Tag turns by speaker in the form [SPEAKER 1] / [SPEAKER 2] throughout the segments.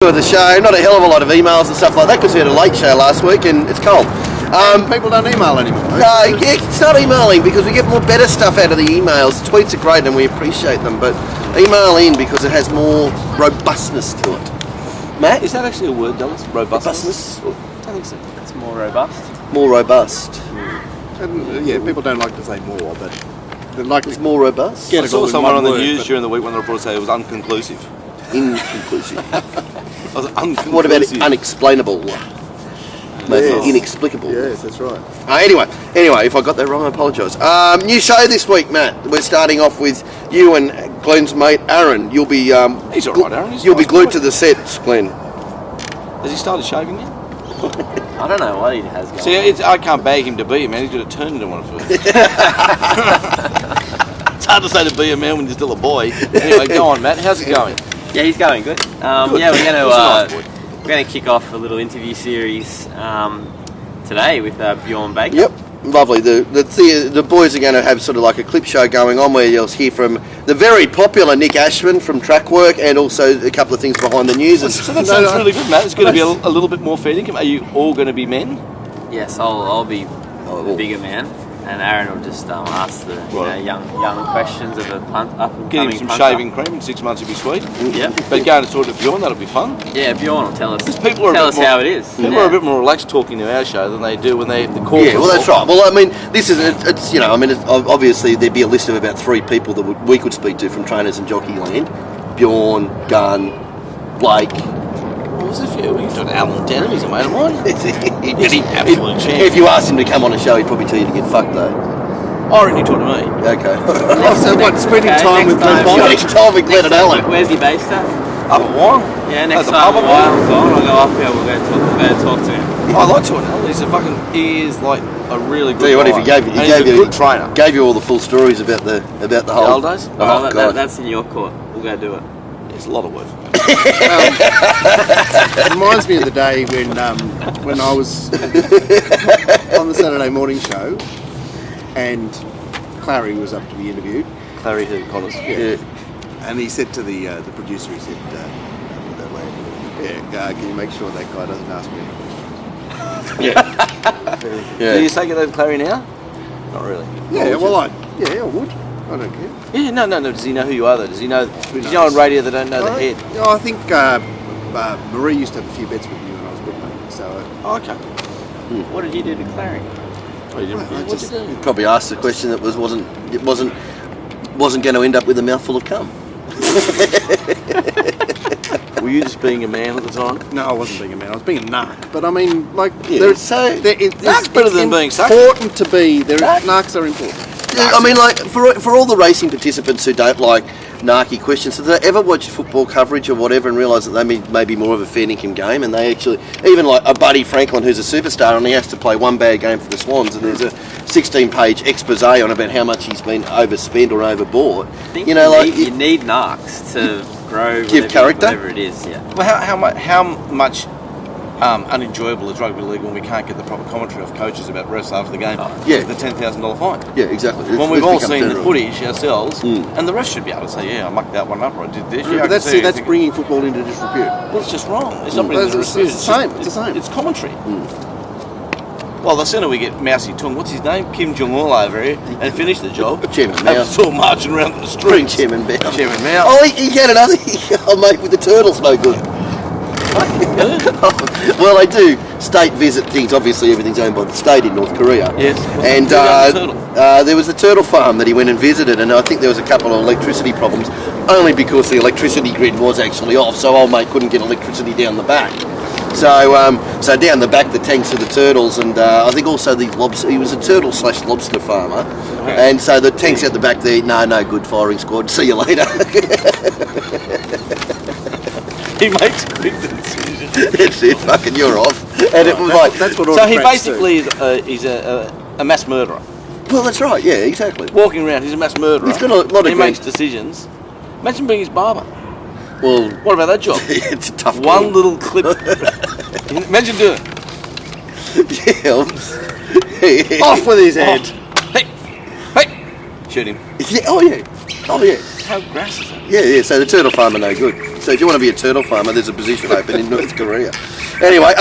[SPEAKER 1] Of the show, not a hell of a lot of emails and stuff like that because we had a late show last week and it's cold.
[SPEAKER 2] People don't email anymore.
[SPEAKER 1] No, it's not emailing because we get more better stuff out of the emails. Tweets are great and we appreciate them, but email in because it has more robustness to it. Matt?
[SPEAKER 3] Is that actually a word, Dallas? Robustness?
[SPEAKER 1] Robustness?
[SPEAKER 3] I don't think so. It's more robust.
[SPEAKER 1] More robust.
[SPEAKER 2] And, yeah, people don't like to say more, but they like
[SPEAKER 1] It's
[SPEAKER 2] to
[SPEAKER 1] more robust?
[SPEAKER 2] get
[SPEAKER 3] I
[SPEAKER 2] it all
[SPEAKER 3] saw
[SPEAKER 2] in
[SPEAKER 3] someone
[SPEAKER 2] one
[SPEAKER 3] on the
[SPEAKER 2] word,
[SPEAKER 3] news
[SPEAKER 2] but-
[SPEAKER 3] during the week when the reporter said it was unconclusive.
[SPEAKER 1] Inconclusive.
[SPEAKER 3] I was unconclusive.
[SPEAKER 1] What about unexplainable?
[SPEAKER 2] Yes.
[SPEAKER 1] Inexplicable.
[SPEAKER 2] Yes, that's right.
[SPEAKER 1] Anyway, if I got that wrong, I apologise. New show this week, Matt. We're starting off with you and Glenn's mate Aaron. You'll be
[SPEAKER 3] He's all right, Aaron. He's a
[SPEAKER 1] you'll be
[SPEAKER 3] nice
[SPEAKER 1] glued
[SPEAKER 3] boy.
[SPEAKER 1] to the sets, Glenn.
[SPEAKER 3] Has he started shaving yet?
[SPEAKER 4] I don't know what he has going
[SPEAKER 3] See, I can't bag him to be a man. He's got to turn into one first. It's hard to say to be a man when you're still a boy. Anyway, go on, Matt. How's it going?
[SPEAKER 4] Yeah, he's going good.
[SPEAKER 3] Good.
[SPEAKER 4] Yeah,
[SPEAKER 3] He's a nice boy.
[SPEAKER 4] we're going to kick off a little interview series today with Bjorn Baker.
[SPEAKER 1] Yep, lovely. The boys are going to have sort of like a clip show going on where you'll hear from the very popular Nick Ashman from Track Work and also a couple of things behind the news.
[SPEAKER 3] So that sounds really good, Matt. It's going to be a little bit more fair income. Are you all going to be men?
[SPEAKER 4] Yes, I'll be
[SPEAKER 1] Oh,
[SPEAKER 4] the bigger man, and Aaron will just ask the young questions of a up and
[SPEAKER 3] Get him
[SPEAKER 4] coming
[SPEAKER 3] some
[SPEAKER 4] punter.
[SPEAKER 3] shaving cream in 6 months would be sweet.
[SPEAKER 4] Yep.
[SPEAKER 3] But going to talk to Bjorn, that'll be fun.
[SPEAKER 4] Yeah, Bjorn will tell us.
[SPEAKER 3] People are a
[SPEAKER 4] tell
[SPEAKER 3] bit
[SPEAKER 4] us
[SPEAKER 3] more-
[SPEAKER 4] how it is.
[SPEAKER 3] People are a bit more relaxed talking to our show than they do when they have the call.
[SPEAKER 1] Yeah, well, that's right. Well, I mean, this is it's you know, I mean, obviously there'd be a list of about 3 people that we could speak to from Trainers and Jockey Land: Bjorn, Gunn, Blake.
[SPEAKER 3] What was it for you? We got Alan Denham, he's a mate of mine. Absolute champ.
[SPEAKER 1] If you asked him to come on a show, he'd probably tell you to get fucked, though.
[SPEAKER 3] I reckon you talk to me.
[SPEAKER 1] Okay.
[SPEAKER 2] Oh, so what, spending time with Glenn
[SPEAKER 1] How
[SPEAKER 2] Bond?
[SPEAKER 1] much time with Glenn and Alan?
[SPEAKER 4] Where's he based at?
[SPEAKER 3] Up at Warren.
[SPEAKER 4] Yeah,
[SPEAKER 3] At
[SPEAKER 4] next
[SPEAKER 3] the
[SPEAKER 4] time
[SPEAKER 3] pub at
[SPEAKER 4] Wyland's on, I'll go up here. We'll go talk to him.
[SPEAKER 3] I like talking to Alan. He is like a really good
[SPEAKER 1] Tell you what, if
[SPEAKER 3] guy.
[SPEAKER 1] he gave you,
[SPEAKER 3] And he's a good trainer.
[SPEAKER 1] gave you all the full stories about the whole
[SPEAKER 3] old days?
[SPEAKER 1] Oh,
[SPEAKER 4] Well,
[SPEAKER 1] God.
[SPEAKER 4] that's in your court. We'll go do it.
[SPEAKER 3] It's a lot of work.
[SPEAKER 2] It reminds me of the day when I was on the Saturday morning show and Clary was up to be interviewed.
[SPEAKER 3] Clary who, Connors?
[SPEAKER 1] Yeah.
[SPEAKER 2] And he said to the producer, he said, can you make sure that guy doesn't ask me?
[SPEAKER 1] Yeah.
[SPEAKER 3] Do you say get over Clary now? Not really.
[SPEAKER 2] Yeah, well, I would. I don't care.
[SPEAKER 3] Yeah, no. Does he know who you are though? Does he know?
[SPEAKER 2] Who
[SPEAKER 3] Does he know on
[SPEAKER 2] knows?
[SPEAKER 3] radio they don't know the head?
[SPEAKER 2] I think Marie used to have a few bets with you when I was bookmaking, so
[SPEAKER 3] Oh, okay.
[SPEAKER 4] What did you do to Clary?
[SPEAKER 3] Oh, you didn't.
[SPEAKER 2] I just-
[SPEAKER 1] You probably asked the question that wasn't going to end up with a mouthful of cum.
[SPEAKER 3] Were you just being a man at the time?
[SPEAKER 2] no, I wasn't being a man. I was being a narc. But I mean, like,
[SPEAKER 1] Yeah,
[SPEAKER 2] there's
[SPEAKER 1] so-
[SPEAKER 3] That's better than being sucked.
[SPEAKER 2] important to be. Narcs are important.
[SPEAKER 1] Yeah, I mean, like for all the racing participants who don't like narky questions, have they ever watched football coverage or whatever and realise that they may be more of a fair income game, and they actually, even like a Buddy Franklin who's a superstar and he has to play one bad game for the Swans, and there's a 16-page expose on about how much he's been overspent or overbought.
[SPEAKER 4] I think
[SPEAKER 1] You know, like
[SPEAKER 4] you need narcs to grow.
[SPEAKER 1] Give character?
[SPEAKER 4] whatever it is. Yeah.
[SPEAKER 3] Well, how much unenjoyable is rugby league when we can't get the proper commentary off coaches about refs after the game?
[SPEAKER 1] Yeah.
[SPEAKER 3] The $10,000 fine.
[SPEAKER 1] yeah, exactly.
[SPEAKER 3] When we've
[SPEAKER 1] It's
[SPEAKER 3] all
[SPEAKER 1] become
[SPEAKER 3] seen the
[SPEAKER 1] federal.
[SPEAKER 3] footage ourselves,
[SPEAKER 1] Mm.
[SPEAKER 3] and the refs should be able to say, "Yeah, I mucked that one up, or I did this." Yeah, I
[SPEAKER 2] But
[SPEAKER 3] can
[SPEAKER 2] that's
[SPEAKER 3] see
[SPEAKER 2] that's
[SPEAKER 3] it.
[SPEAKER 2] bringing football into disrepute.
[SPEAKER 3] Well, it's just wrong. It's not
[SPEAKER 2] Mm.
[SPEAKER 3] bringing
[SPEAKER 2] It's
[SPEAKER 3] the
[SPEAKER 2] the same. It's the same.
[SPEAKER 3] It's commentary. Well, the sooner we get Mousy Tung, what's his name? Kim Jong-il over here, and finish the job.
[SPEAKER 1] Chairman
[SPEAKER 3] Have
[SPEAKER 1] Mao.
[SPEAKER 3] us all marching around the
[SPEAKER 1] Bring
[SPEAKER 3] streets.
[SPEAKER 1] Chairman Mao.
[SPEAKER 3] Chairman Mao.
[SPEAKER 1] Oh, he had another. Oh, mate, with the turtles, no good. Well, they do state visit things. Obviously, everything's owned by the state in North Korea.
[SPEAKER 3] Yes.
[SPEAKER 1] And
[SPEAKER 3] What's that turtle?
[SPEAKER 1] there was a turtle farm that he went and visited, and I think there was a couple of electricity problems, only because the electricity grid was actually off, so old mate couldn't get electricity down the back. So down the back, the tanks of the turtles, and I think also the lobster. He was a turtle/lobster farmer, and so the tanks out the back there. No good, firing squad. See you later.
[SPEAKER 3] He makes quick decisions.
[SPEAKER 1] That's it. Fucking, you're off. And it was like
[SPEAKER 2] That's what
[SPEAKER 3] So he
[SPEAKER 2] autocrats do.
[SPEAKER 3] basically he's a mass murderer.
[SPEAKER 1] well, that's right. Yeah, exactly.
[SPEAKER 3] Walking around, he's a mass murderer.
[SPEAKER 1] He's got a lot of
[SPEAKER 3] He makes
[SPEAKER 1] great-
[SPEAKER 3] decisions. Imagine being his barber.
[SPEAKER 1] Well,
[SPEAKER 3] What about that job?
[SPEAKER 1] it's a tough
[SPEAKER 3] One
[SPEAKER 1] call.
[SPEAKER 3] little clip. Imagine doing it.
[SPEAKER 1] Yeah.
[SPEAKER 2] Off with his head.
[SPEAKER 3] Hey, shoot him.
[SPEAKER 1] Yeah. Oh yeah.
[SPEAKER 3] How grass is that?
[SPEAKER 1] Yeah. So the turtle farmer no good. So So if you want to be a turtle farmer, there's a position open in North Korea. Anyway,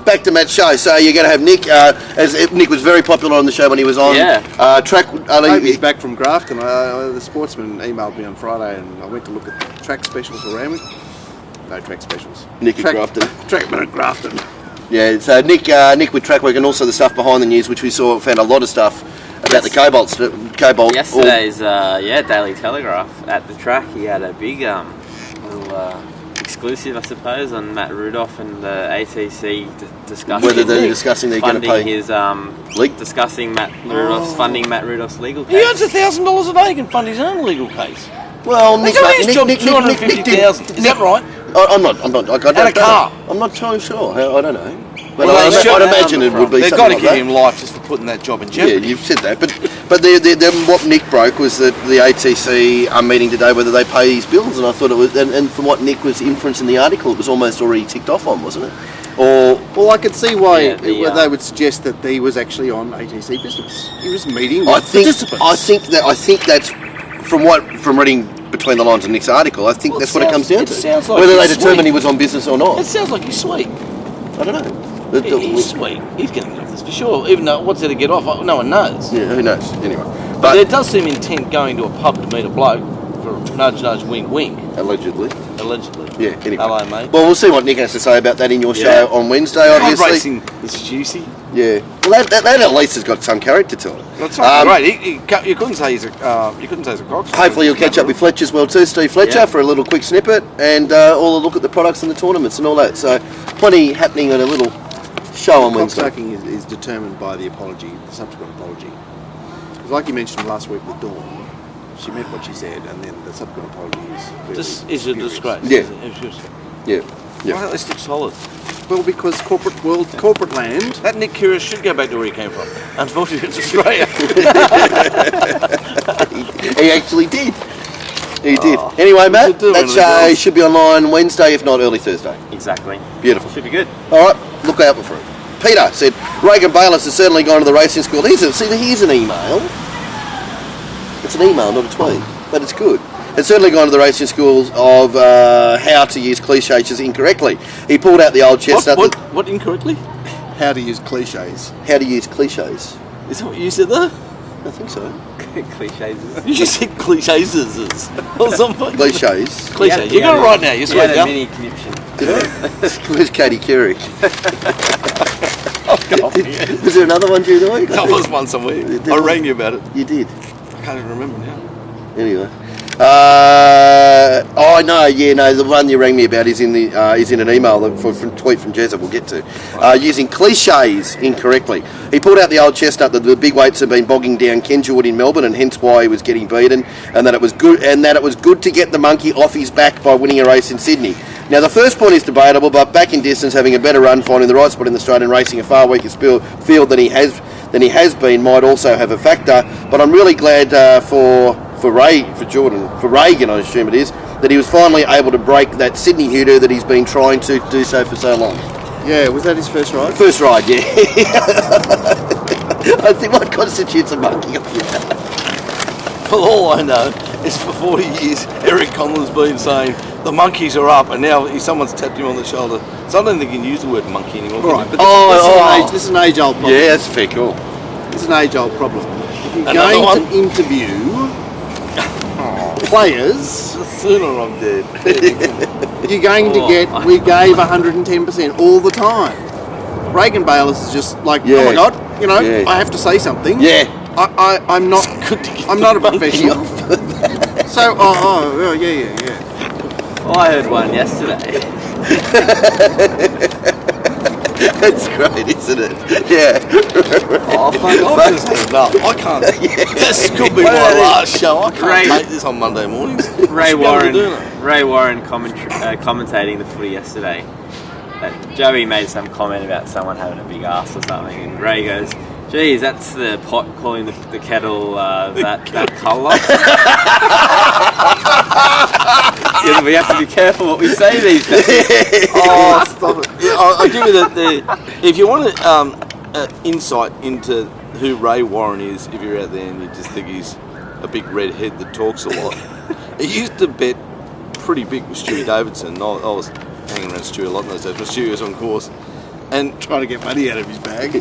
[SPEAKER 1] back to Matt's show. So you're going to have Nick, as Nick was very popular on the show when he was on.
[SPEAKER 4] Yeah.
[SPEAKER 1] Track.
[SPEAKER 2] He's back from Grafton. The sportsman emailed me on Friday, and I went to look at the track specials around me. No track specials.
[SPEAKER 1] Nick at Grafton.
[SPEAKER 2] Trackman at Grafton.
[SPEAKER 1] Yeah, so Nick with Trackwork and also the stuff behind the news, which we found a lot of stuff about the Cobalt.
[SPEAKER 4] Yesterday's Daily Telegraph at the track. He had a big little exclusive, I suppose, on Matt Rudolph and the ATC discussing
[SPEAKER 1] whether they're discussing they're going to pay
[SPEAKER 4] his discussing funding Matt Rudolph's legal case.
[SPEAKER 3] He earns $1,000 a day. He can fund his own legal case.
[SPEAKER 1] Well,
[SPEAKER 3] Nick, his job $250,000. Is that right?
[SPEAKER 1] I'm not.
[SPEAKER 3] And a car.
[SPEAKER 1] I'm not totally sure. I don't know. But
[SPEAKER 3] Well,
[SPEAKER 1] I'd imagine it would be.
[SPEAKER 3] They've
[SPEAKER 1] something
[SPEAKER 3] got to
[SPEAKER 1] like
[SPEAKER 3] give him life just for putting that job in
[SPEAKER 1] Yeah,
[SPEAKER 3] jeopardy.
[SPEAKER 1] you've said that. But what Nick broke was that the ATC are meeting today whether they pay his bills, and I thought it was. And from what Nick was inferencing in the article, it was almost already ticked off on, wasn't it? Or
[SPEAKER 2] Well, I could see why
[SPEAKER 4] Yeah,
[SPEAKER 2] they would suggest that he was actually on ATC business. He was meeting with
[SPEAKER 1] I think
[SPEAKER 2] participants.
[SPEAKER 1] I think that's from reading between the lines of Nick's article. I think
[SPEAKER 3] Well,
[SPEAKER 1] that's what it comes down to.
[SPEAKER 3] sounds like
[SPEAKER 1] Whether they
[SPEAKER 3] he's
[SPEAKER 1] determine
[SPEAKER 3] sweet.
[SPEAKER 1] he was on business or not.
[SPEAKER 3] It sounds like he's sweet.
[SPEAKER 1] I don't know.
[SPEAKER 3] He's sweet. He's going to get off this for sure. Even though what's there to get off, no one knows.
[SPEAKER 1] Yeah, who knows? Anyway,
[SPEAKER 3] But there does seem intent going to a pub to meet a bloke for nudge, nudge, wink, wink.
[SPEAKER 1] allegedly.
[SPEAKER 3] Allegedly.
[SPEAKER 1] Yeah. Anyway.
[SPEAKER 3] Hello, mate.
[SPEAKER 1] Well, we'll see what Nick has to say about that in your show on Wednesday.
[SPEAKER 3] Road
[SPEAKER 1] Obviously.
[SPEAKER 3] racing is juicy.
[SPEAKER 1] Yeah. Well, that at least has got some character to it.
[SPEAKER 3] That's right. You couldn't say he's a cock.
[SPEAKER 1] Hopefully you'll catch up with Fletcher as well too, Steve Fletcher, for a little quick snippet and all a look at the products and the tournaments and all that. So plenty happening on a little show on Wednesday.
[SPEAKER 2] Cocksucking is determined by the apology, the subsequent apology. Because like you mentioned last week with Dawn, she meant what she said, and then the subsequent apology is...
[SPEAKER 3] This is a disgrace.
[SPEAKER 1] Yeah.
[SPEAKER 3] It's just,
[SPEAKER 1] Yeah.
[SPEAKER 3] why don't they stick solid?
[SPEAKER 2] Well, because corporate land...
[SPEAKER 3] That Nick Kyrgios should go back to where he came from. Unfortunately, it's Australia.
[SPEAKER 1] He actually did. He did. Anyway, Matt,
[SPEAKER 3] should do
[SPEAKER 1] that
[SPEAKER 3] one of
[SPEAKER 1] show
[SPEAKER 3] those.
[SPEAKER 1] should be online Wednesday, if not early Thursday.
[SPEAKER 4] Exactly.
[SPEAKER 1] Beautiful.
[SPEAKER 4] Should be good.
[SPEAKER 1] All right, look out for it. Peter said, Reagan Bayless has certainly gone to the racing school. Here's an email. It's an email, not a tweet, but it's good. It's certainly gone to the racing schools of how to use cliches incorrectly. He pulled out the old chestnut.
[SPEAKER 3] What incorrectly?
[SPEAKER 2] How to use cliches.
[SPEAKER 1] How to use cliches.
[SPEAKER 3] Is that what you said there?
[SPEAKER 1] I think so.
[SPEAKER 4] Cliches.
[SPEAKER 3] You just said cliches or something.
[SPEAKER 1] Cliches.
[SPEAKER 3] Cliches. You got it right now. You're
[SPEAKER 4] You
[SPEAKER 3] sweet,
[SPEAKER 4] had a
[SPEAKER 3] girl.
[SPEAKER 4] mini conniption.
[SPEAKER 1] Did I? Where's Katie Curie? Was there another one during the week?
[SPEAKER 3] That was one somewhere.
[SPEAKER 1] Did
[SPEAKER 3] I
[SPEAKER 1] I?
[SPEAKER 3] rang you about it.
[SPEAKER 1] You did.
[SPEAKER 3] I can't even remember now.
[SPEAKER 1] Anyway. The one you rang me about is in an email from tweet from Jezza we'll get to. Using cliches incorrectly. He pulled out the old chestnut that the big weights have been bogging down Kenjawood in Melbourne and hence why he was getting beaten, and that it was good to get the monkey off his back by winning a race in Sydney. Now the first point is debatable, but back in distance, having a better run, finding the right spot in the straight and racing a far weaker field than he has been might also have a factor. But I'm really glad for Reagan, I assume it is, that he was finally able to break that Sydney hoodoo that he's been trying to do so for so long.
[SPEAKER 2] Yeah, was that his first ride?
[SPEAKER 1] First ride, yeah. I think what constitutes a monkey off your back.
[SPEAKER 3] Well, all I know is for 40 years, Eric Conlon's been saying the monkeys are up, and now someone's tapped him on the shoulder. So I don't think he can use the word monkey anymore.
[SPEAKER 2] Right,
[SPEAKER 3] Can
[SPEAKER 2] but this is an age-old problem.
[SPEAKER 1] Yeah, that's fair cool.
[SPEAKER 2] It's an age-old problem. If you're
[SPEAKER 3] Another
[SPEAKER 2] going
[SPEAKER 3] one?
[SPEAKER 2] to interview players,
[SPEAKER 3] The sooner I'm dead.
[SPEAKER 2] you're going to get, we gave 110% all the time. Reagan Bayless is just like,
[SPEAKER 1] Yeah.
[SPEAKER 2] oh my God,
[SPEAKER 1] Yeah.
[SPEAKER 2] I have to say something.
[SPEAKER 1] Yeah.
[SPEAKER 2] I'm not I'm not a professional. So, yeah.
[SPEAKER 4] Well, I heard one yesterday.
[SPEAKER 1] That's great, isn't it? Yeah.
[SPEAKER 3] Oh, fuck off. This is enough. I can't. This could be my last show. I can't take this on Monday mornings.
[SPEAKER 4] Ray
[SPEAKER 3] Should be able to
[SPEAKER 4] Warren,
[SPEAKER 3] do it.
[SPEAKER 4] commentating the footy yesterday. Joey made some comment about someone having a big ass or something, and Ray goes, "Geez, that's the pot calling the kettle that colour." Yeah, we have to be careful what we say these days.
[SPEAKER 3] Oh, stop it. I'll give you the if you want insight into who Ray Warren is, if you're out there and you just think he's a big red head that talks a lot. He used to bet pretty big with Stewie Davidson. I was hanging around Stewie a lot in those days, but Stewie was on course. And
[SPEAKER 2] Trying to get money out of his bag.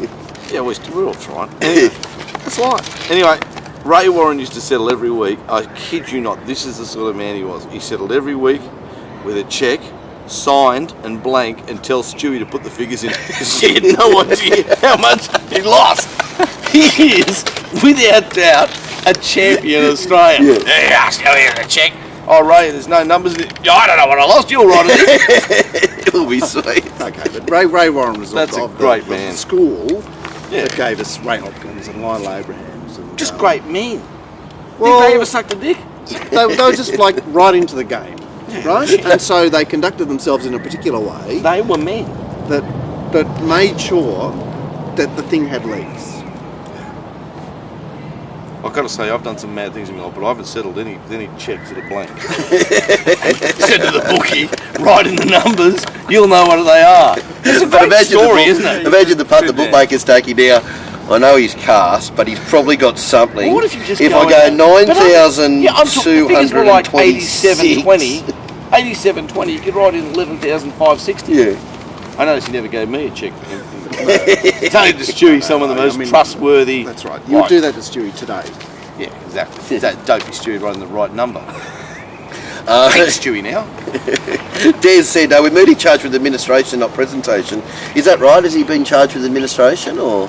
[SPEAKER 3] yeah, we're all trying. Anyway, that's life. Anyway, Ray Warren used to settle every week. I kid you not, this is the sort of man he was. He settled every week with a cheque, signed and blank, and tell Stewie to put the figures in. He had no idea how much he lost. He is, without doubt, a champion of Australia. Yeah, Stewie has a cheque. Oh, Ray, there's no numbers in it. I don't know what I lost. You'll write it.
[SPEAKER 1] It'll be sweet.
[SPEAKER 2] Okay, but Ray Warren was
[SPEAKER 3] That's a
[SPEAKER 2] of
[SPEAKER 3] great
[SPEAKER 2] the
[SPEAKER 3] man.
[SPEAKER 2] school
[SPEAKER 3] Yeah.
[SPEAKER 2] that gave us Ray Hopkins and Lionel Abrahams. And,
[SPEAKER 3] Just great men.
[SPEAKER 2] Well,
[SPEAKER 3] Did they ever suck the dick?
[SPEAKER 2] they were just like right into the game, right? And so they conducted themselves in a particular way
[SPEAKER 3] They were men.
[SPEAKER 2] that made sure that the thing had legs.
[SPEAKER 3] I've got to say, I've done some mad things in my life, but I haven't settled any checks that are blank. Said to the bookie, write in the numbers, you'll know what they are. It's a great story, isn't it?
[SPEAKER 1] Imagine the punt the
[SPEAKER 3] Good man.
[SPEAKER 1] bookmaker's taking now. I know he's cast, but he's probably got something.
[SPEAKER 3] Well, what if you just
[SPEAKER 1] I
[SPEAKER 3] go
[SPEAKER 1] go
[SPEAKER 3] in there- But the figures were like
[SPEAKER 1] 9,226.
[SPEAKER 3] 87.20, you could write in 11,560.
[SPEAKER 1] Yeah.
[SPEAKER 3] I noticed he never gave me a check. It's only to Stewie, some of the most trustworthy.
[SPEAKER 2] That's right. You would do that to Stewie today.
[SPEAKER 3] Yeah, exactly. That dopey Stewie writing the right number.
[SPEAKER 1] Uh,
[SPEAKER 3] Thanks, Stewie, now.
[SPEAKER 1] Des said, we're meeting charged with administration, not presentation. Is that right? Has he been charged with administration, or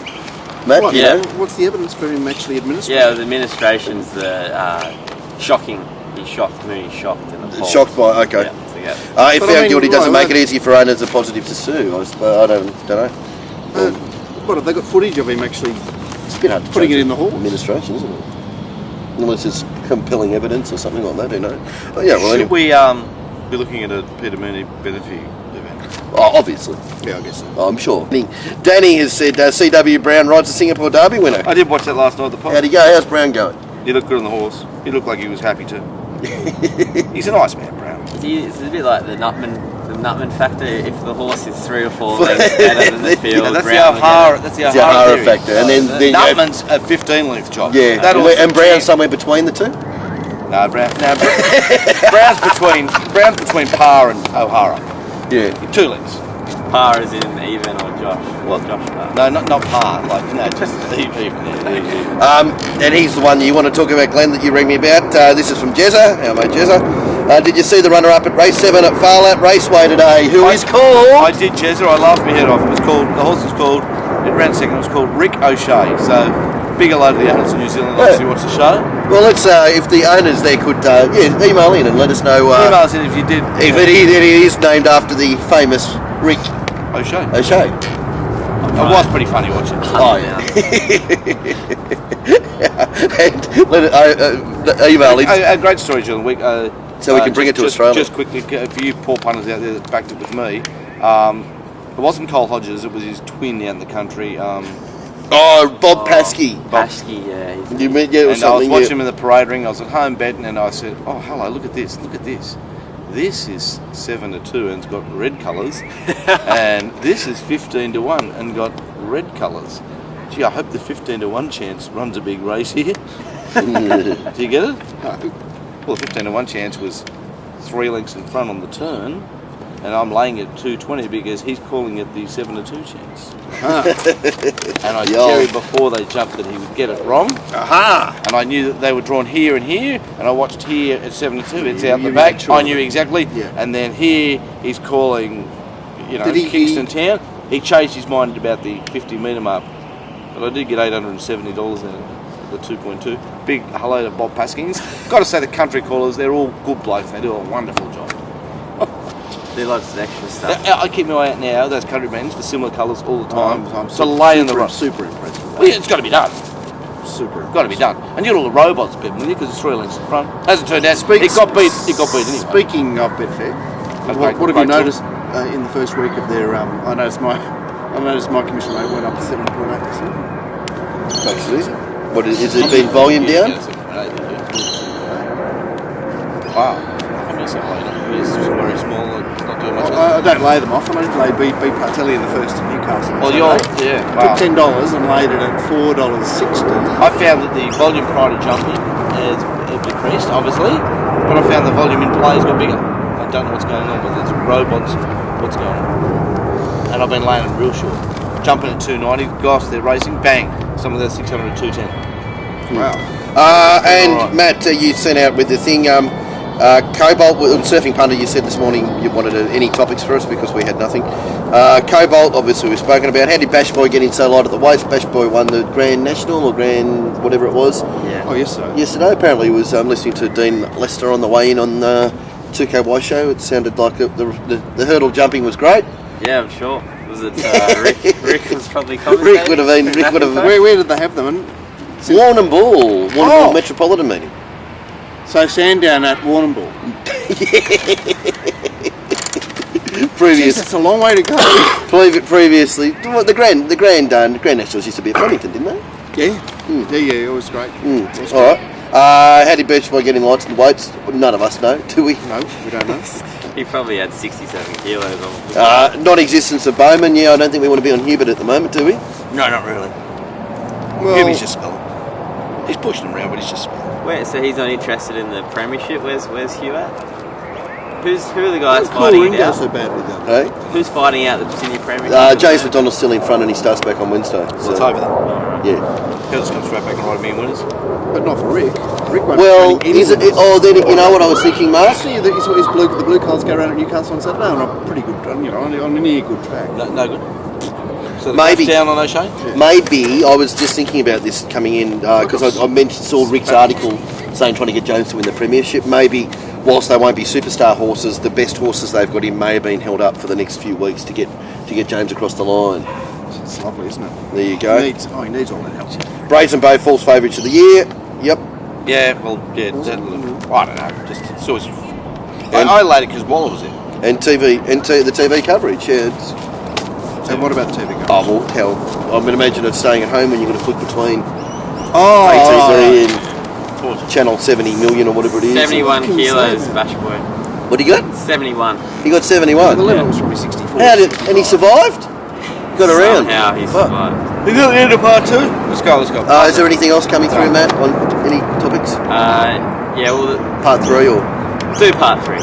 [SPEAKER 1] Matt?
[SPEAKER 2] What,
[SPEAKER 1] do you
[SPEAKER 4] Yeah.
[SPEAKER 1] know?
[SPEAKER 2] What's the evidence for him actually administering?
[SPEAKER 4] Yeah, the administration's the shocking. He shocked me, shocked in the polls.
[SPEAKER 1] Shocked by, okay.
[SPEAKER 4] Yeah, so yeah.
[SPEAKER 1] If
[SPEAKER 2] But
[SPEAKER 1] found
[SPEAKER 2] I mean,
[SPEAKER 1] guilty, doesn't
[SPEAKER 2] right,
[SPEAKER 1] make it easier for owners of positive to sue. I don't know.
[SPEAKER 2] What have they got footage of him actually?
[SPEAKER 1] It's a bit hard to
[SPEAKER 2] Putting
[SPEAKER 1] judge
[SPEAKER 2] it in the halls.
[SPEAKER 1] administration, isn't it? Unless it's compelling evidence or something like that, who knows? Oh, yeah, well,
[SPEAKER 3] Should
[SPEAKER 1] anyway.
[SPEAKER 3] we be looking at a Peter Mooney benefit event?
[SPEAKER 1] Oh, obviously.
[SPEAKER 2] Yeah, I guess so.
[SPEAKER 1] Oh, I'm sure. Danny has said C.W. Brown rides the Singapore Derby winner.
[SPEAKER 3] I did watch that last night at the pub.
[SPEAKER 1] How'd he go? How's Brown going?
[SPEAKER 3] He looked good on the horse. He looked like he was happy too. He's a nice man, Brown.
[SPEAKER 4] It's a bit like the Nutman factor. If the horse is 3 or 4 lengths better than the field,
[SPEAKER 3] Yeah, that's the
[SPEAKER 4] Brown will get
[SPEAKER 3] O'Hara.
[SPEAKER 4] it.
[SPEAKER 3] That's the
[SPEAKER 1] It's the
[SPEAKER 3] O'Hara
[SPEAKER 1] O'Hara
[SPEAKER 3] theory.
[SPEAKER 1] factor. And then
[SPEAKER 3] Nutman's a 15-length job.
[SPEAKER 1] yeah,
[SPEAKER 3] That horse
[SPEAKER 1] and
[SPEAKER 3] is
[SPEAKER 1] Brown's
[SPEAKER 3] champ.
[SPEAKER 1] somewhere between the two?
[SPEAKER 3] No, Brown's between Parr and O'Hara.
[SPEAKER 1] Yeah.
[SPEAKER 3] 2 lengths.
[SPEAKER 4] Par is in even or Josh.
[SPEAKER 3] What?
[SPEAKER 4] Josh Par.
[SPEAKER 3] No, not Parr. Like no, just even.
[SPEAKER 1] And he's the one you want to talk about, Glenn, that you rang me about. This is from Jezza, our mate Jezza. Did you see the runner-up at race 7 at Farlat Raceway today? Who is
[SPEAKER 3] I
[SPEAKER 1] called?
[SPEAKER 3] did, Jezza. I laughed my head off. It was called. The horse was called. It ran second. It was called Rick O'Shea. So big hello to the owners of New Zealand. Obviously, watch the show.
[SPEAKER 1] Well, let's if the owners there could email in and let us know
[SPEAKER 3] Email us in if you did.
[SPEAKER 1] if it is named after the famous Rick
[SPEAKER 3] O'Shea.
[SPEAKER 1] O'Shea.
[SPEAKER 3] It was pretty funny watching.
[SPEAKER 1] Oh yeah. And let it, email in.
[SPEAKER 3] A great story during the week.
[SPEAKER 1] So we can bring it to Australia.
[SPEAKER 3] Just quickly, for you poor punters out there that backed it with me, it wasn't Cole Hodges, it was his twin out in the country.
[SPEAKER 1] Bob Paskey.
[SPEAKER 4] Paskey, yeah.
[SPEAKER 1] You mean, yeah, it was
[SPEAKER 3] And I was
[SPEAKER 1] something.
[SPEAKER 3] watching him in the parade ring, I was at home betting, and I said, oh, hello, look at this. This is 7-2 and it's got red colours, and this is 15-1 and got red colours. Gee, I hope the 15-1 chance runs a big race here. Do you get it?
[SPEAKER 2] No.
[SPEAKER 3] Well, the 15-1 chance was 3 lengths in front on the turn, and I'm laying it 220 because he's calling it the 7-2 chance. And I cherried before they jumped that he would get it wrong.
[SPEAKER 2] Aha!
[SPEAKER 3] And I knew that they were drawn here and here, and I watched here at 7-2. It's out the back. I knew exactly.
[SPEAKER 2] Yeah.
[SPEAKER 3] And then here he's calling,
[SPEAKER 2] Did he-
[SPEAKER 3] Kingston Town. He changed his mind at about the 50-metre mark, but I did get $870 out of it, the 2.2. Big hello to Bob Paskins. Got to say the country callers, they're all good blokes. They do a wonderful job.
[SPEAKER 4] Do lots of extra stuff.
[SPEAKER 3] I keep my eye out now. Those country bands, the similar colours all the time.
[SPEAKER 2] I'm
[SPEAKER 3] so lay in the rough.
[SPEAKER 2] super impressed with that.
[SPEAKER 3] Well, yeah, it's got to be done.
[SPEAKER 2] Super
[SPEAKER 3] Got to be done. And you get all the robots bit with you because it's 3 lengths in front. As it turned out, it got beat anyway.
[SPEAKER 2] Speaking of Betfair, what have you noticed in the first week of their? I noticed my commission rate went up to 7.8%.
[SPEAKER 1] Makes it easy. What is it? Been volume down?
[SPEAKER 3] Wow. It's very small, not doing much.
[SPEAKER 2] I don't lay them off. I just lay B Partelli in the first in Newcastle.
[SPEAKER 3] Well,
[SPEAKER 2] Took $10 and laid it at $4.60.
[SPEAKER 3] I found that the volume prior to jumping has decreased, obviously, but I found the volume in play's got bigger. I don't know what's going on, whether it's robots, what's going on. And I've been landing real short. Jumping at 290, guys, they're racing, bang, some of the 600 at 210.
[SPEAKER 2] Wow.
[SPEAKER 1] And
[SPEAKER 3] Alright.
[SPEAKER 1] Matt, you sent out with the thing, Cobalt, Surfing Punter, you said this morning you wanted any topics for us because we had nothing. Cobalt, obviously we've spoken about. How did Bash Boy get in so light at the waist? Bash Boy won the Grand National or Grand whatever it was
[SPEAKER 4] Yeah.
[SPEAKER 2] Oh, yes, sir.
[SPEAKER 1] yesterday. Apparently he was listening to Dean Lester on the way in on the 2KY show. It sounded like the hurdle jumping was great.
[SPEAKER 4] Yeah, I'm sure. Was it Rick? Rick was probably commentating.
[SPEAKER 1] Rick would have
[SPEAKER 2] Where did they have them? And
[SPEAKER 1] Warrnambool
[SPEAKER 2] Oh.
[SPEAKER 1] Metropolitan meeting.
[SPEAKER 2] so Sandown at Warrnambool. Jeez,
[SPEAKER 1] Previous,
[SPEAKER 2] that's a long way to go.
[SPEAKER 1] previously, well, the Grand Nationals used to be at Flemington, didn't they?
[SPEAKER 2] Yeah. Yeah, it was great. It was
[SPEAKER 1] All right. How did Beach Boy get in lights and weights? None of us know, do we?
[SPEAKER 2] No, we don't know.
[SPEAKER 4] He probably had 67 kilos on.
[SPEAKER 1] Non-existence of Bowman. Yeah, I don't think we want to be on Hubert at the moment, do we?
[SPEAKER 3] No, not really.
[SPEAKER 2] Well,
[SPEAKER 3] He's just spelling. He's pushing him around, but he's just spelling.
[SPEAKER 4] Wait, so he's not interested in the premiership? Where's Hugh at? Who are the guys
[SPEAKER 2] cool
[SPEAKER 4] fighting
[SPEAKER 2] ring
[SPEAKER 4] it
[SPEAKER 2] goes so
[SPEAKER 4] out?
[SPEAKER 2] badly though.
[SPEAKER 1] Hey?
[SPEAKER 4] Who's fighting out the Sydney premiership?
[SPEAKER 1] James McDonald's still in front and he starts back on Wednesday.
[SPEAKER 3] So it's over then.
[SPEAKER 1] Yeah.
[SPEAKER 3] He'll just come straight back and ride me in winners.
[SPEAKER 2] But not for Rick. Rick won't
[SPEAKER 1] Well,
[SPEAKER 2] be training
[SPEAKER 1] is it?
[SPEAKER 2] anyone.
[SPEAKER 1] Oh, then you know what I was thinking, Mark.
[SPEAKER 2] See, you saw the blue cars go around at Newcastle on Saturday on a pretty good, on a near good track.
[SPEAKER 3] No good. So the
[SPEAKER 1] Maybe.
[SPEAKER 3] down on O'Shea?
[SPEAKER 1] Maybe I was just thinking about this coming in because I saw Rick's article saying trying to get Jones to win the premiership. Maybe whilst they won't be superstar horses, the best horses they've got in may have been held up for the next few weeks to get James across the line.
[SPEAKER 2] It's lovely, isn't it?
[SPEAKER 1] There you go.
[SPEAKER 2] He needs all that help.
[SPEAKER 1] Brazen Bow false favourites of the year. Yep.
[SPEAKER 3] Yeah, well, yeah, I don't know. Just it's always. I laid it because Waller was there.
[SPEAKER 1] And the TV coverage. Yeah. It's,
[SPEAKER 2] And what about TV guys?
[SPEAKER 1] oh well, hell, I'm going to imagine it's staying at home when you've got to flick between
[SPEAKER 2] Oh,
[SPEAKER 1] ATV and Channel 70 million or whatever it is.
[SPEAKER 4] 71
[SPEAKER 2] Fucking
[SPEAKER 4] kilos,
[SPEAKER 2] insane.
[SPEAKER 4] Bash Boy.
[SPEAKER 1] What he got?
[SPEAKER 4] 71.
[SPEAKER 1] He got 71.
[SPEAKER 2] the limit was probably 64.
[SPEAKER 1] And he survived? Got around.
[SPEAKER 4] Somehow he
[SPEAKER 1] Fuck.
[SPEAKER 4] survived.
[SPEAKER 1] We got into part 2.
[SPEAKER 3] Let's go.
[SPEAKER 1] Is there anything else coming through, Matt, on any topics?
[SPEAKER 4] Yeah, well,
[SPEAKER 1] Part 3 or?
[SPEAKER 4] do part 3.